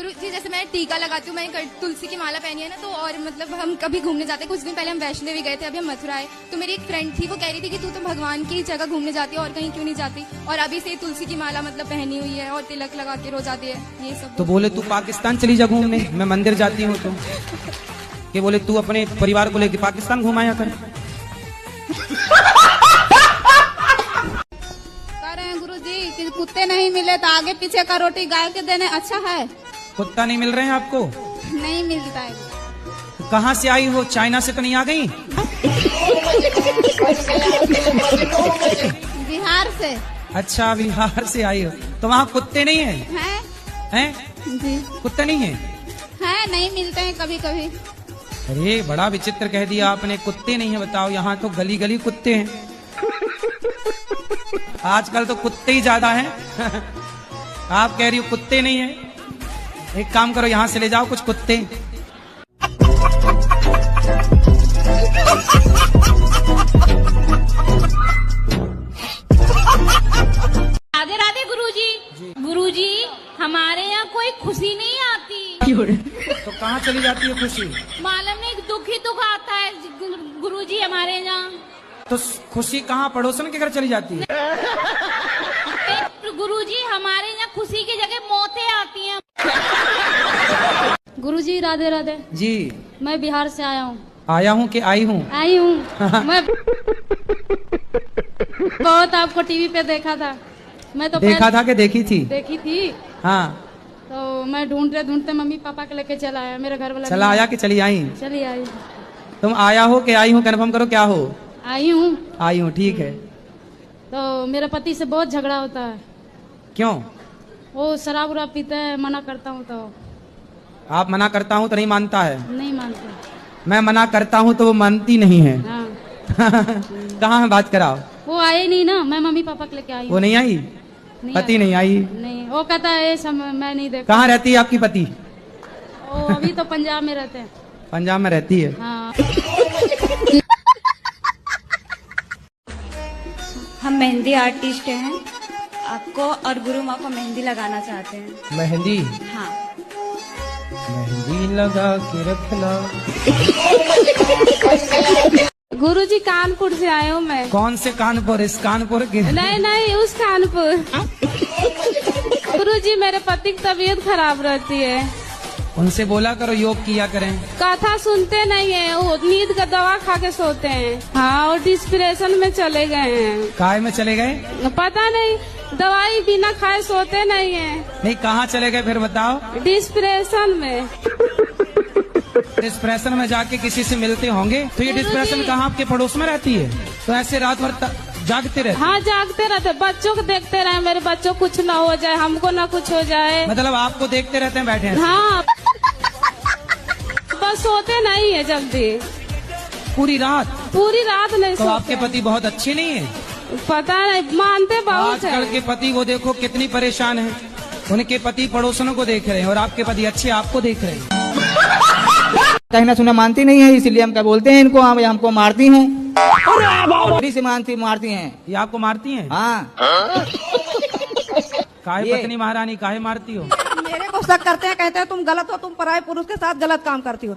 गुरु जी जैसे मैं टीका लगाती हूँ, मैंने तुलसी की माला पहनी है ना, तो और मतलब हम कभी घूमने जाते हैं, कुछ दिन पहले हम वैष्णो देवी गए थे, अभी हम मथुरा आए, तो मेरी एक फ्रेंड थी, वो कह रही थी कि तू तो भगवान की जगह घूमने जाती है और कहीं क्यों नहीं जाती, और अभी से तुलसी की माला मतलब पहनी हुई है और तिलक लगा के रोज आती है, ये सब। तो बोले तू पाकिस्तान चली जा घूमने, मैं मंदिर जाती हूँ, तो कि बोले तू अपने परिवार को लेकर पाकिस्तान घुमाया कर। कि कुत्ते नहीं मिले तो आगे पीछे का रोटी गाय के देने अच्छा है। कुत्ता नहीं मिल रहे हैं आपको? नहीं मिलता है। तो कहाँ से आई हो, चाइना से तो नहीं आ गई? बिहार से। अच्छा बिहार से आई हो, तो वहाँ कुत्ते नहीं है? हैं? जी कुत्ते नहीं है? है, नहीं मिलते हैं कभी कभी। अरे बड़ा विचित्र कह दिया आपने, कुत्ते नहीं है। बताओ, यहाँ तो गली गली कुत्ते हैं। आजकल तो कुत्ते ही ज्यादा हैं। आप कह रही हो कुत्ते नहीं है? एक काम करो, यहाँ से ले जाओ कुछ कुत्ते। राधे राधे गुरुजी। गुरुजी, हमारे यहाँ कोई खुशी नहीं आती। तो कहाँ चली जाती है खुशी? मालूम नहीं, दुख ही दुख आता है गुरुजी हमारे यहाँ। तो खुशी कहाँ, पड़ोसन के घर चली जाती है? गुरुजी, हमारे यहाँ खुशी की जगह मौतें आती हैं। गुरुजी राधे राधे जी। मैं बिहार से आया हूँ। आया हूँ कि आई हूँ? आई हूँ। मैं बहुत आपको टीवी पे देखा था। मैं तो देखा था कि देखी थी? देखी थी। हाँ। तो मैं ढूंढते ढूंढते मम्मी पापा के लेके चला आया, मेरे घर वाला। चला आया कि चली आई? चली आई। तुम आया हो कि आई हूँ, कन्फर्म करो क्या हो? आई हूँ। आई हूँ, ठीक है। तो मेरे पति से बहुत झगड़ा होता है। क्यों? वो शराब उराब पीते हैं, मना करता हूँ तो। आप मना करता हूँ तो नहीं मानता है? नहीं मानते। मैं मना करता हूँ तो वो मानती नहीं है। हाँ। कहाँ है, बात कराओ। वो आए नहीं ना, मैं मम्मी पापा के लेके आई। वो नहीं आई? पति नहीं आई? नहीं, वो कहता है मैं नहीं देखा। कहाँ रहती है आपकी पति? वो अभी तो पंजाब में रहते हैं। पंजाब में रहती है? हाँ। हम मेहंदी आर्टिस्ट हैं, आपको और गुरु माँ को मेहंदी लगाना चाहते हैं। मेहंदी? हाँ। मेहंदी लगा के रखना। गुरुजी कानपुर से आए हूँ मैं। कौन से कानपुर? इस कानपुर के? नहीं नहीं, उस कानपुर। गुरुजी, मेरे पति की तबीयत खराब रहती है। उनसे बोला करो योग किया करें। कथा सुनते नहीं है, वो नींद का दवा खा के सोते हैं। हाँ, और डिस्प्रेशन में चले गए हैं। काय में चले गए? पता नहीं, दवाई बिना खाए सोते नहीं है। नहीं, कहाँ चले गए फिर बताओ? डिस्प्रेशन में। डिस्प्रेशन में जाके किसी से मिलते होंगे, तो ये डिस्प्रेशन कहाँ आपके पड़ोस में रहती है? तो ऐसे रात भर जागते रहते? हाँ, जागते रहते, बच्चों को देखते रहे, मेरे बच्चों कुछ ना हो जाए, हमको ना कुछ हो जाए। मतलब आपको देखते रहते हैं बैठे हैं? हाँ, बस सोते नहीं है जल्दी। पूरी रात? पूरी रात नहीं तो सोते। आपके पति बहुत अच्छे नहीं है? पता नहीं, मानते बहुत है। आजकल के पति को देखो कितनी परेशान है, उनके पति पड़ोसनों को देख रहे हैं और आपके पति अच्छे आपको देख रहे हैं। कहना सुना मानती नहीं है, इसलिए हम क्या बोलते हैं इनको, हमको मारती हैं। से मारती हैं। ये आपको मारती हैं? हाँ। काहे पत्नी महारानी, काहे मारती हो? मेरे को शक करते हैं, कहते हैं तुम गलत हो, तुम पराये पुरुष के साथ गलत काम करती हो।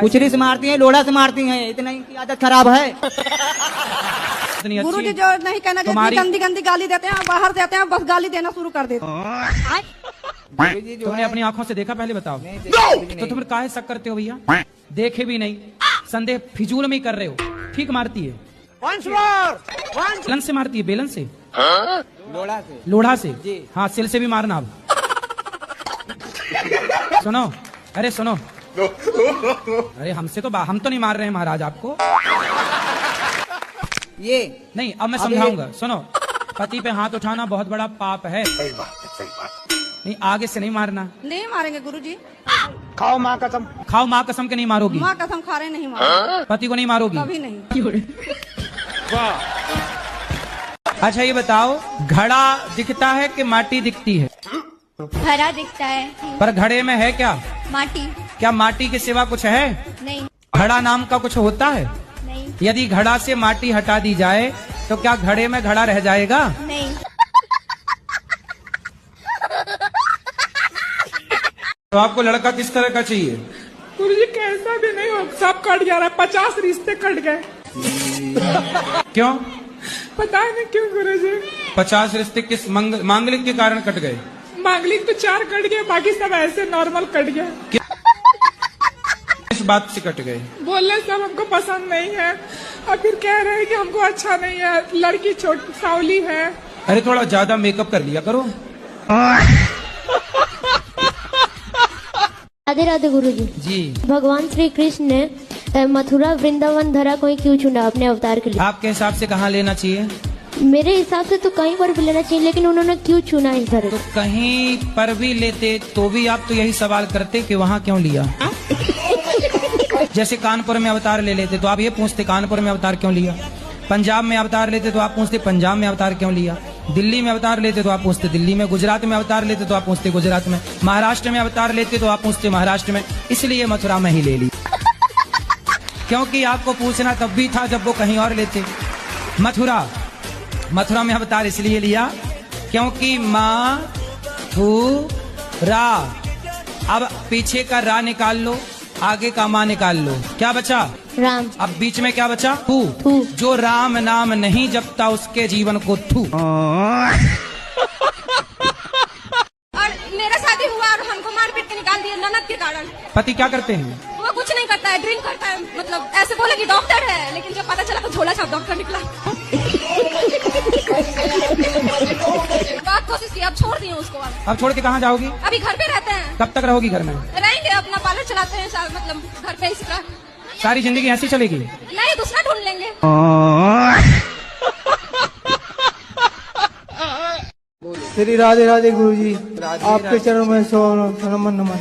कुचरी से मारती हैं, लोढ़ा से मारती हैं, इतना इनकी आदत खराब है। गुरु जी जो नहीं कहना चाहिए, गंदी गंदी गाली देते हैं, बाहर जाते हैं बस गाली देना शुरू कर देते हैं। तुमने अपनी आंखों से देखा? पहले बताओ। तो तुम काहे शक करते हो भैया? देखे भी नहीं, संदेह फिजूल में ही कर रहे हो। ठीक मारती है? बेलन से मारती है? बेलन से? लोढ़ा से। लोढ़ा से? हाँ, सिल से भी मारना। अब सुनो, अरे सुनो, अरे हमसे तो हम तो नहीं मार रहे हैं महाराज आपको। ये नहीं, अब मैं समझाऊंगा। सुनो, पति पे हाथ उठाना बहुत बड़ा पाप है। नहीं, आगे से नहीं मारना। नहीं मारेंगे गुरु जी। खाओ माँ कसम। खाओ माँ कसम के नहीं मारोगी? माँ कसम खा रहे नहीं मारेंगे। पति को नहीं मारोगी? कभी नहीं। अच्छा ये बताओ, घड़ा दिखता है कि माटी दिखती है? घड़ा दिखता है। पर घड़े में है क्या? माटी। क्या माटी के सिवा कुछ है? नहीं। घड़ा नाम का कुछ होता है? नहीं। यदि घड़ा से माटी हटा दी जाए तो क्या घड़े में घड़ा रह जाएगा? नहीं। तो आपको लड़का किस तरह का चाहिए? गुरुजी कैसा भी नहीं हो, सब कट जा रहा है, 50 रिश्ते कट गए। क्यों? पता नहीं क्यों गुरुजी। 50 रिश्ते किस मांगलिक के कारण कट गए? मांगलिक तो 4 कट गए, बाकी सब ऐसे नॉर्मल कट गए। किस बात से कट गए? बोलने सब हमको पसंद नहीं है और फिर कह रहे हैं कि हमको अच्छा नहीं है, लड़की छोटी सावली है। अरे थोड़ा ज्यादा मेकअप कर लिया करो। राधे राधे गुरुजी। जी। भगवान श्री कृष्ण ने मथुरा वृंदावन धरा को ही क्यों चुना अपने अवतार के लिए? आपके हिसाब से कहाँ लेना चाहिए? मेरे हिसाब से तो कहीं पर भी लेना चाहिए, लेकिन उन्होंने क्यों चुना इस धरे को? कहीं पर भी लेते तो भी आप तो यही सवाल करते कि वहाँ क्यों लिया। जैसे कानपुर में अवतार ले लेते तो आप ये पूछते कानपुर में अवतार क्यों लिया। पंजाब में अवतार लेते तो आप पूछते पंजाब में अवतार क्यों लिया। दिल्ली में अवतार लेते तो आप पूछते दिल्ली में। गुजरात में अवतार लेते तो आप पूछते गुजरात में। महाराष्ट्र में अवतार लेते तो आप पूछते महाराष्ट्र में। इसलिए मथुरा में ही ले ली, क्योंकि आपको पूछना तब भी था जब वो कहीं और लेते। मथुरा में अवतार इसलिए लिया क्योंकि माँ थू रा। अब पीछे का रा निकाल लो, आगे का माँ निकाल लो, क्या बचा? राम। अब बीच में क्या बचा? थू। जो राम नाम नहीं जपता उसके जीवन को थू। और मेरा शादी हुआ और हमको मार पीट के निकाल दिया ननद के कारण। पति क्या करते हैं? वो कुछ नहीं करता है, ड्रिंक करता है, मतलब ऐसे बोला कि डॉक्टर है, लेकिन जब पता चला तो झोला छाप डॉक्टर निकला। बहुत कोशिश की, अब छोड़ दिए उसको। अब छोड़ के कहाँ जाओगी? अभी घर पे रहते हैं। कब तक रहोगी घर में? रहेंगे, अपना पार्लर चलाते हैं, मतलब घर पे इसी तरह। सारी जिंदगी ऐसी चलेगी? नहीं, दूसरा ढूंढ लेंगे। श्री राधे राधे गुरुजी, आपके चरणों में नमन नमन।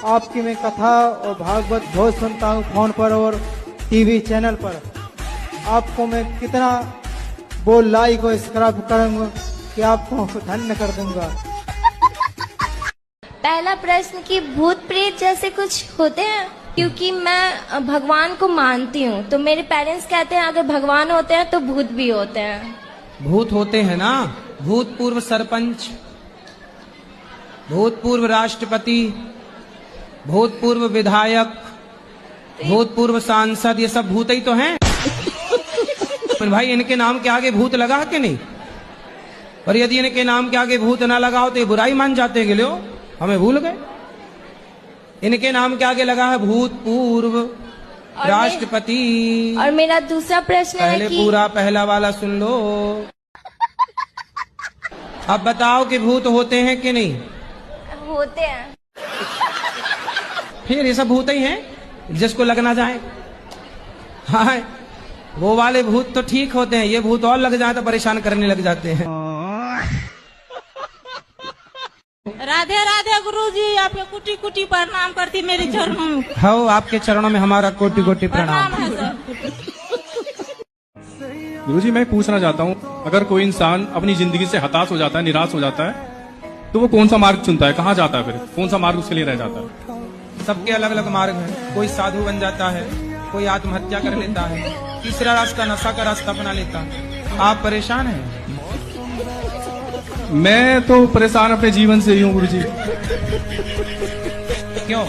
आपकी मैं कथा और भागवत बहुत सुनता हूँ फोन पर और टीवी चैनल पर। आपको मैं कितना बोल लाइक और सब्सक्राइब करूंगा कि आपको धन्य कर दूंगा। पहला प्रश्न कि भूत प्रेत जैसे कुछ होते हैं? क्योंकि मैं भगवान को मानती हूँ, तो मेरे पेरेंट्स कहते हैं अगर भगवान होते हैं तो भूत भी होते हैं। भूत होते हैं ना, भूतपूर्व सरपंच, भूतपूर्व राष्ट्रपति, भूतपूर्व विधायक, भूतपूर्व सांसद, ये सब भूत ही तो हैं। पर भाई इनके नाम के आगे भूत लगा कि नहीं? और यदि इनके नाम के आगे भूत ना लगाओ तो ये बुराई मान जाते हैं कि लो हमें भूल गए। इनके नाम के आगे लगा है भूतपूर्व राष्ट्रपति। और मेरा दूसरा प्रश्न है पहले कि पूरा पहला वाला सुन लो। अब बताओ कि भूत होते हैं कि नहीं? होते हैं। फिर ये सब भूत ही हैं जिसको लगना जाए। हाँ, वो वाले भूत तो ठीक होते हैं, ये भूत और लग जाए तो परेशान करने लग जाते हैं। राधे राधे गुरुजी, आपके कुटी कुटी प्रणाम करती मेरे चरणों में। हाँ, आपके चरणों में हमारा कोटि कोटि प्रणाम। है सर। गुरुजी मैं पूछना चाहता हूँ, अगर कोई इंसान अपनी जिंदगी से हताश हो जाता है, निराश हो जाता है, तो वो कौन सा मार्ग चुनता है, कहाँ जाता है, फिर कौन सा मार्ग उसके लिए रह जाता है? सबके अलग अलग मार्ग हैं। कोई साधु बन जाता है, कोई आत्महत्या कर लेता है, तीसरा रास्ता नशा का रास्ता अपना लेता है। आप परेशान हैं? मैं तो परेशान अपने जीवन से ही हूँ गुरुजी। क्यों?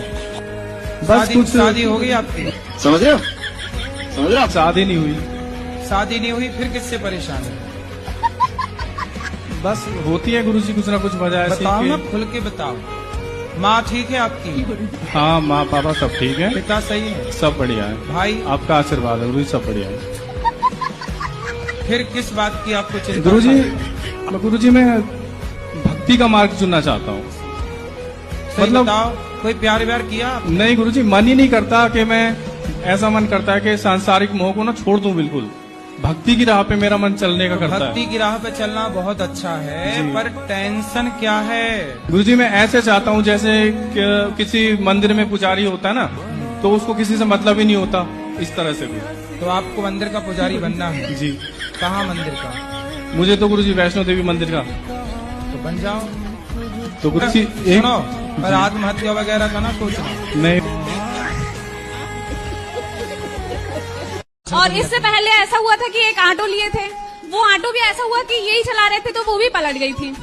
बस कुछ शादी हो गई आपकी? समझ रहे हो? शादी नहीं हुई। शादी नहीं हुई, फिर किससे परेशान है? बस होती है गुरुजी कुछ ना कुछ वजह ऐसी। बताओ ना, खुल के बताओ। माँ ठीक है आपकी? हाँ, माँ पापा सब ठीक है। पिता सही है? सब बढ़िया है भाई? आपका आशीर्वाद है गुरुजी, सब बढ़िया है। फिर किस बात की आपको चिंता? गुरुजी मैं भक्ति का मार्ग चुनना चाहता हूँ। मतलब बताओ, कोई प्यार व्यार किया? नहीं गुरुजी, मन ही नहीं करता कि मैं, ऐसा मन करता है कि सांसारिक मोह को ना छोड़ दूं बिल्कुल। भक्ति की राह पे मेरा मन चलने का करता है। भक्ति की राह पे चलना बहुत अच्छा है, पर टेंशन क्या है? गुरुजी मैं ऐसे चाहता हूँ जैसे किसी मंदिर में पुजारी होता है ना, तो उसको किसी से मतलब ही नहीं होता, इस तरह से भी। तो आपको मंदिर का पुजारी बनना है? जी। कहाँ मंदिर का? मुझे तो गुरुजी वैष्णो देवी मंदिर का। तो बन जाओ। तो गुरुजी सुनो, पर आत्महत्या वगैरह का ना सोचना। नहीं। और इससे पहले ऐसा हुआ था कि एक ऑटो लिए थे, वो ऑटो भी ऐसा हुआ कि यही चला रहे थे तो वो भी पलट गई थी।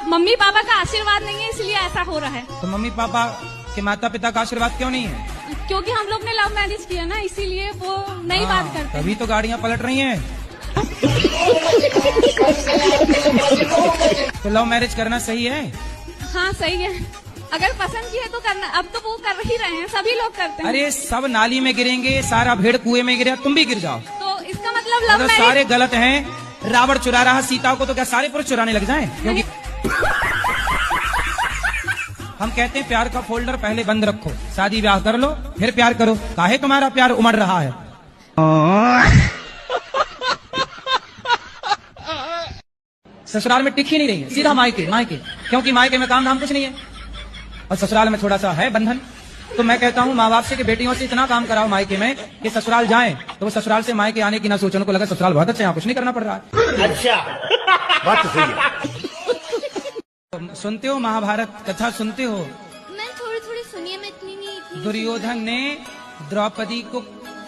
मम्मी पापा का आशीर्वाद नहीं है इसलिए ऐसा हो रहा है। तो मम्मी पापा के माता पिता का आशीर्वाद क्यों नहीं है? क्योंकि हम लोग ने लव मैरिज किया ना, इसीलिए वो नहीं बात करते। तभी तो गाड़ियाँ पलट रही हैं। तो लव मैरिज करना सही है? हाँ सही है, अगर पसंद की है तो करना। अब तो वो कर ही रहे हैं, सभी लोग करते हैं। अरे सब नाली में गिरेंगे, सारा भेड़ कुएं में गिरे, तुम भी गिर जाओ तो इसका मतलब लव मैरिज सारे गलत हैं। रावण चुरा रहा सीता को, तो क्या सारे पुरुष चुराने लग जाएं? क्योंकि हम कहते हैं प्यार का फोल्डर पहले बंद रखो, शादी ब्याह कर लो फिर प्यार करो। काहे तुम्हारा प्यार उमड़ रहा है? ससुराल में टिक ही नहीं रही है, सीधा मायके मायके, क्योंकि मायके में काम धाम कुछ नहीं है और ससुराल में थोड़ा सा है बंधन। तो मैं कहता हूँ माँ बाप से कि बेटियों से इतना काम कराओ मायके में कि ससुराल जाएं तो वो ससुराल से मायके आने की ना सोचने को लगा ससुराल बहुत अच्छा है, यहाँ कुछ नहीं करना पड़ रहा है। अच्छा, बात तो सही है। सुनते हो महाभारत कथा सुनते हो? मैं थोड़ी थोड़ी सुनिए, मैं इतनी नहीं। दुर्योधन ने द्रौपदी को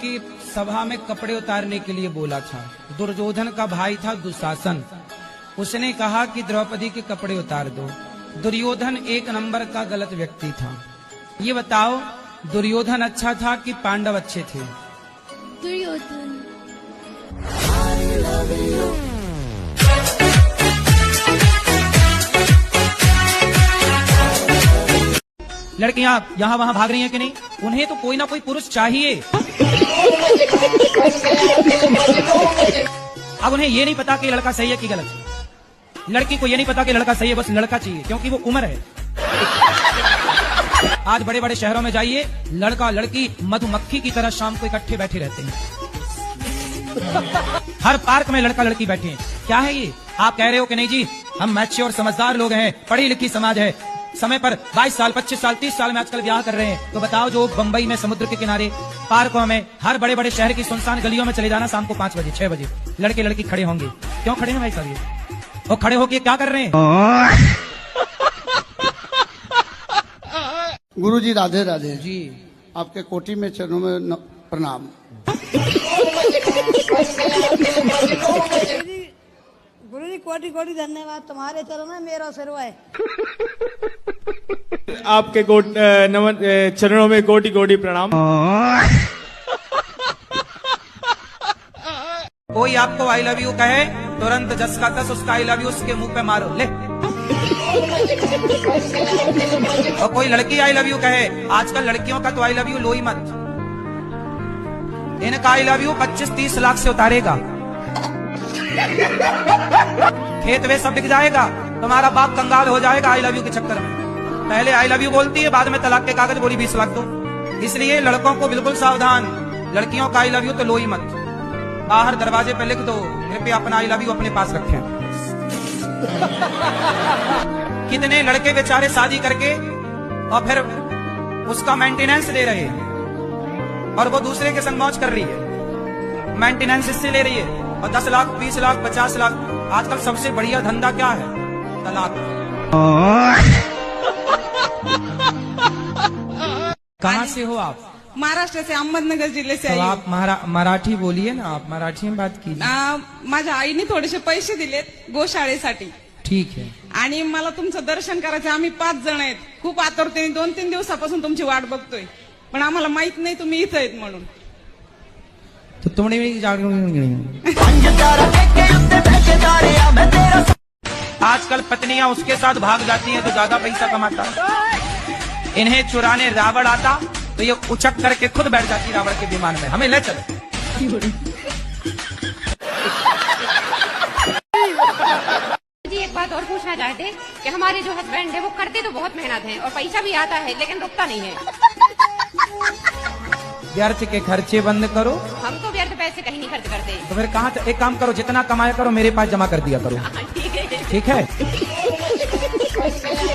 की सभा में कपड़े उतारने के लिए बोला था। दुर्योधन का भाई था दुशासन, उसने कहा कि द्रौपदी के कपड़े उतार दो। दुर्योधन एक नंबर का गलत व्यक्ति था। ये बताओ दुर्योधन अच्छा था कि पांडव अच्छे थे? दुर्योधन। लड़कियां यहाँ वहाँ भाग रही हैं कि नहीं? उन्हें तो कोई ना कोई पुरुष चाहिए। अब उन्हें ये नहीं पता कि लड़का सही है कि गलत है। लड़की को ये नहीं पता कि लड़का सही है, बस लड़का चाहिए क्योंकि वो उम्र है। आज बड़े बड़े शहरों में जाइए, लड़का लड़की मधुमक्खी की तरह शाम को इकट्ठे बैठे रहते हैं। हर पार्क में लड़का लड़की बैठे हैं। क्या है ये? आप कह रहे हो कि नहीं जी हम मैच्योर समझदार लोग हैं, पढ़ी लिखी समाज है, समय पर 22 साल 25 साल 30 साल में आजकल ब्याह कर रहे हैं। तो बताओ जो बंबई में समुद्र के किनारे पार्कों में हर बड़े बड़े शहर की सुनसान गलियों में चले जाना, शाम को 5 बजे 6 बजे लड़के लड़की खड़े होंगे। क्यों खड़े हैं भाई साहब? ये वो खड़े होके क्या कर रहे हैं? गुरुजी राधे राधे जी। आपके कोटि में चरणों में प्रणाम। गुरुजी कोटि कोटि धन्यवाद, तुम्हारे चरणों में मेरा सिर है। आपके चरणों में कोटि कोटि प्रणाम। कोई आपको आई लव यू कहे, तुरंत 10 का 10 उसका आई लव यू उसके मुंह पे मारो ले। और कोई लड़की आई लव यू कहे, आजकल लड़कियों का तो आई लव यू लो ही मत। इनका आई लव यू 25-30 लाख से उतारेगा, खेत वे सब बिक जाएगा, तुम्हारा बाप कंगाल हो जाएगा आई लव यू के चक्कर में। पहले आई लव यू बोलती है, बाद में तलाक के कागज बोली 20 लाख दो। इसलिए लड़कों को बिल्कुल सावधान, लड़कियों का आई लव यू तो लो ही मत। बाहर दरवाजे पे लिख दो कृपया अपना आई लव यू अपने पास रखें। कितने लड़के बेचारे शादी करके और फिर उसका मेंटेनेंस दे रहे हैं और वो दूसरे के संग मौज कर रही है, मेंटेनेंस इससे ले रही है और 10 लाख 20 लाख 50 लाख। आजकल सबसे बढ़िया धंधा क्या है? तलाक। कहाँ से हो आप? महाराष्ट्र से, अहमदनगर जिल्हे से तो आई हूँ। आप मराठी बोलिए ना, आप मराठी में बात कीजिए। माझ्या आईने थोडेसे पैसे दिलेत गोशाळेसाठी ठीक है। आणि मला तुमचं दर्शन करायचं। आम्ही 5 जण आहेत, खूप आतुरतेने 2-3 दिवसापासून तुमची वाट बघतोय, पण आम्हाला माहित नाही तुम्ही इथं आहेत म्हणून। तो तुमने भी आजकल पत्नियां उसके साथ भाग जाती हैं तो ज्यादा पैसा कमाता। इन्हें चुराने रावण आता तो ये उचक करके खुद बैठ जाती रावण के विमान में, हमें ले चलो। जी एक बात और पूछना चाहते कि हमारे जो हस्बैंड है वो करते तो बहुत मेहनत है और पैसा भी आता है लेकिन रुकता नहीं है। व्यर्थ के खर्चे बंद करो। हम तो व्यर्थ पैसे कहीं नहीं खर्च करते। तो फिर कहाँ? एक काम करो, जितना कमाया करो मेरे पास जमा कर दिया करो। ठीक है?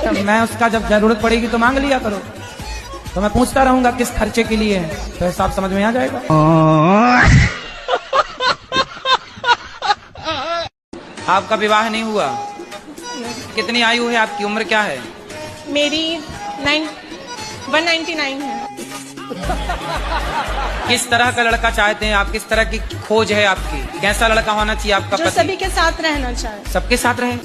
तो मैं उसका जब जरूरत पड़ेगी तो मांग लिया करो, तो मैं पूछता रहूंगा किस खर्चे के लिए है, तो हिसाब समझ में आ जाएगा। आपका विवाह नहीं हुआ? कितनी आयु है आपकी? उम्र क्या है? मेरी 199 है। किस तरह का लड़का चाहते हैं आप? किस तरह की खोज है आपकी? कैसा लड़का होना चाहिए आपका? जो सभी के साथ रहना चाहे। सबके साथ रहे।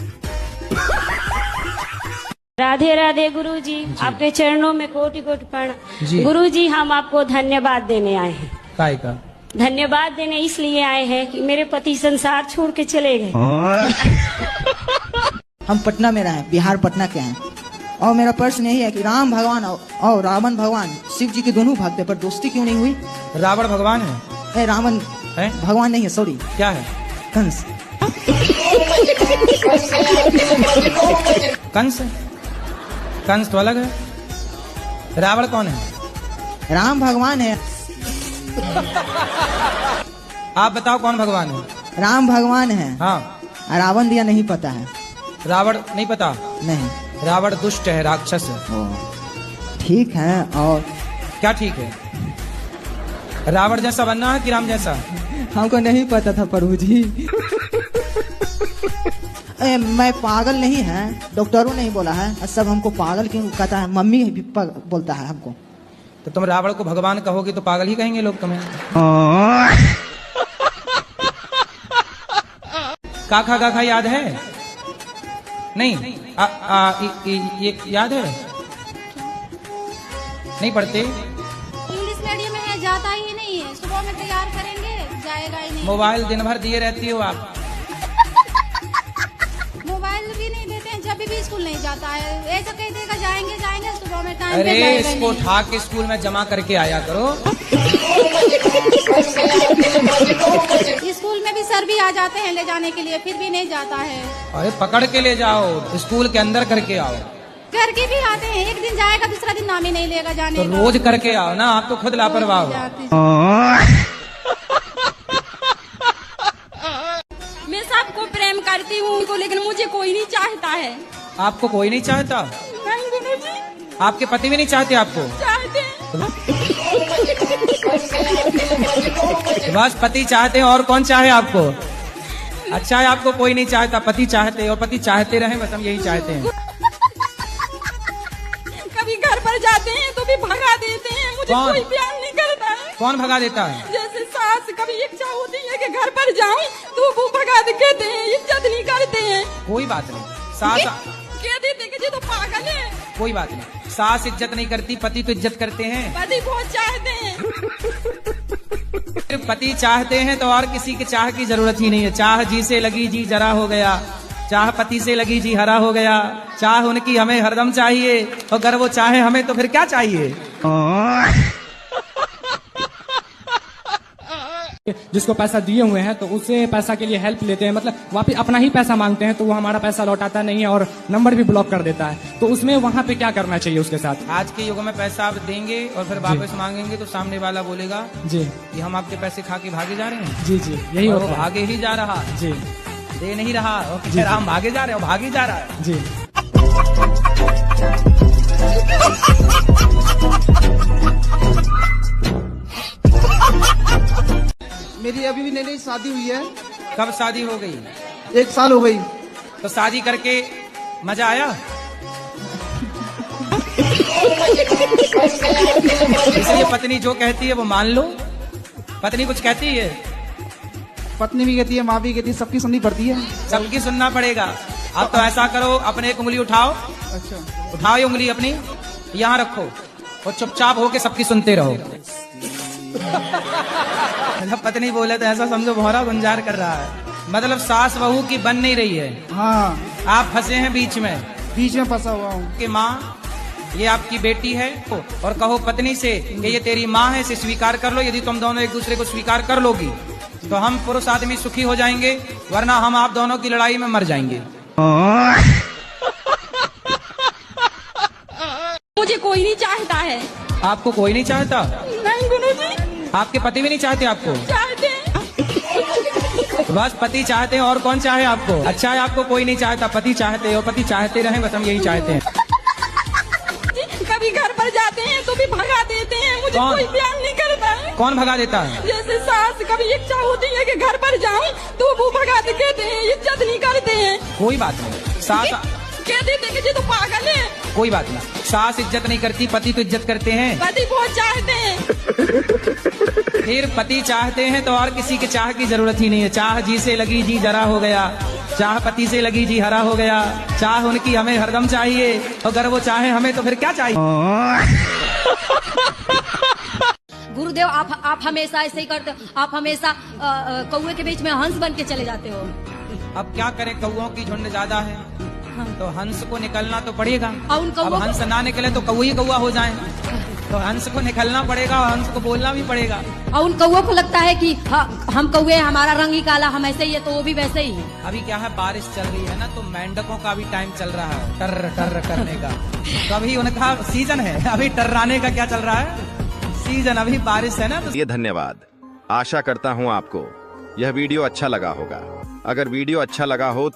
राधे राधे गुरुजी, आपके चरणों में कोटि कोटि जी। प्रणाम। गुरुजी, हम आपको धन्यवाद देने आए हैं। काय का? धन्यवाद देने इसलिए आए हैं कि मेरे पति संसार छोड़ के चले गए। हम पटना में रहे, बिहार पटना के हैं, और मेरा प्रश्न यही है कि राम भगवान और रावण भगवान शिव जी के दोनों भक्त हैं, पर दोस्ती क्यों नहीं हुई? रावण भगवान है? नहीं, रावण है? भगवान नहीं है, सॉरी। क्या है? कंस। कंस? कंस तो अलग है। रावण कौन है? राम भगवान है। आप बताओ कौन भगवान है? राम भगवान है। हाँ। रावण दिया नहीं पता है। रावण नहीं पता? नहीं। रावण दुष्ट है, राक्षस है। ठीक है, और क्या ठीक है? रावण जैसा बनना है कि राम जैसा? हमको नहीं पता था प्रभु जी। मैं पागल नहीं है, डॉक्टरों ने ही बोला है। सब हमको पागल क्यों कहता है, मम्मी भी बोलता है हमको। तो तुम रावण को भगवान कहोगे तो पागल ही कहेंगे लोग तुम्हें। काखा काखा याद है? नहीं। ये याद है? नहीं पढ़ते? इंग्लिश मीडियम में है, जाता ही नहीं है। सुबह में तैयार करेंगे, जाएगा ही नहीं। मोबाइल दिन भर दिए रहती हो आप। मोबाइल भी नहीं देते हैं, जब भी स्कूल नहीं जाता है। ऐसा कह देगा जाएंगे जाएंगे, सुबह में टाइम पे अरे जाएगा इसको नहीं। उठा के स्कूल में जमा करके आया करो। स्कूल में भी सर भी आ जाते हैं ले जाने के लिए, फिर भी नहीं जाता है। अरे पकड़ के ले जाओ, स्कूल के अंदर करके आओ। करके भी आते हैं, एक दिन जाएगा दूसरा दिन नाम ही नहीं लेगा जाने तो का। रोज करके आओ ना, आप तो खुद लापरवाह हो। मैं सबको प्रेम करती हूँ, लेकिन मुझे कोई नहीं चाहता है। आपको कोई नहीं चाहता? नहीं गुरुजी। आपके पति भी नहीं चाहते आपको? चाहते। बस पति चाहते हैं, और कौन चाहे आपको? अच्छा है आपको कोई नहीं चाहता, पति चाहते, और पति चाहते रहे, बस हम यही चाहते हैं। कभी घर पर जाते हैं तो भी भगा देते हैं, मुझे कौन? कोई प्यार नहीं करता है। कौन भगा देता है? जैसे सास, कभी इच्छा होती है कि घर पर जाऊं तो वो भगा देते हैं, इज्जत नहीं करते हैं। कोई बात नहीं, सास कह देते कि ये तो पागल है। कोई बात नहीं, सास इज्जत नहीं करती, पति तो इज्जत करते हैं। पति बहुत चाहते हैं। पति चाहते हैं तो और किसी के चाह की जरूरत ही नहीं है। चाह जी से लगी जी जरा हो गया, चाह पति से लगी जी हरा हो गया। चाह उनकी हमें हरदम चाहिए, और अगर वो चाहे हमें तो फिर क्या चाहिए? जिसको पैसा दिए हुए हैं तो उससे पैसा के लिए हेल्प लेते हैं, मतलब वापिस अपना ही पैसा मांगते हैं, तो वो हमारा पैसा लौटाता नहीं है और नंबर भी ब्लॉक कर देता है। तो उसमें वहाँ पे क्या करना चाहिए उसके साथ? आज के युग में पैसा आप देंगे और फिर वापस मांगेंगे तो सामने वाला बोलेगा जी कि हम आपके पैसे खा के भागे जा रहे हैं। जी जी, यही और होता वो है। भागे ही जा रहा जी, दे नहीं रहा, और जी, जी। हम भागे जा रहे हैं, भागे जा रहा है। जी। मेरी अभी भी नई शादी हुई है। कब शादी हो गई? 1 साल हो गई। तो शादी करके मजा आया? इसलिए पत्नी जो कहती है वो मान लो। पत्नी कुछ कहती है, पत्नी भी कहती है, माँ भी कहती है, सबकी सुननी पड़ती है। सबकी सुनना पड़ेगा। अब तो ऐसा करो, अपने एक उंगली उठाओ। अच्छा, उठाओ ये उंगली अपनी, यहाँ रखो और चुपचाप होके सबकी सुनते रहो। मतलब पत्नी बोले तो ऐसा समझो भौरा गुंजार कर रहा है, मतलब सास बहू की बन नहीं रही है। हाँ, आप फंसे हैं बीच में फंसा हुआ हूँ। कि माँ ये आपकी बेटी है, और कहो पत्नी से कि ये तेरी माँ है, इसे स्वीकार कर लो। यदि तुम दोनों एक दूसरे को स्वीकार कर लोगी तो हम पुरुष आदमी सुखी हो जाएंगे, वरना हम आप दोनों की लड़ाई में मर जाएंगे। मुझे कोई नहीं चाहता है। आपको कोई नहीं चाहता? नहीं गुरुजी। आपके पति भी नहीं चाहते आपको? चाहते हैं। बस पति चाहते हैं, और कौन चाहे आपको? अच्छा है आपको कोई नहीं चाहता, पति चाहते हो, पति चाहते रहे, बस हम यही चाहते हैं। कभी घर पर जाते हैं तो भी भगा देते हैं, मुझे कौन? कोई प्यार नहीं करता है। कौन भगा देता है? जैसे सास, कभी इच्छा होती है कि घर पर जाऊं तो वो भगा देते हैं, इज्जत नहीं करते हैं। कोई बात नहीं, सास कह देते कि ये तो पागल है। कोई बात नहीं, सास इज्जत नहीं करती, पति तो इज्जत करते हैं। पति बहुत चाहते हैं। फिर पति चाहते हैं तो और किसी के चाह की जरूरत ही नहीं है। चाह जी से लगी जी जरा हो गया, चाह पति से लगी जी हरा हो गया। चाह उनकी हमें हरदम चाहिए, अगर वो चाहे हमें तो फिर क्या चाहिए। गुरुदेव आप हमेशा ऐसे ही करते हो, आप हमेशा कौवे के बीच में हंस बन के चले जाते हो। अब क्या करें, कौओं की झुंड ज्यादा है तो हंस को निकलना तो पड़ेगा। अब हंस ना निकले तो कौवा ही कौवा हो जाए, तो हंस को निकलना पड़ेगा और हंस को बोलना भी पड़ेगा। और उन कौवों को लगता है कि हम कौवे, हमारा रंग ही काला, हम ऐसे ही है, तो वो भी वैसे ही है। अभी क्या है, बारिश चल रही है ना, तो मेंढकों का भी टाइम चल रहा है टर टर करने का। तो अभी उनका सीजन है, अभी टर्राने का क्या चल रहा है, सीजन, अभी बारिश है ना। ये धन्यवाद। आशा करता हूँ आपको यह वीडियो अच्छा लगा होगा। अगर वीडियो अच्छा लगा हो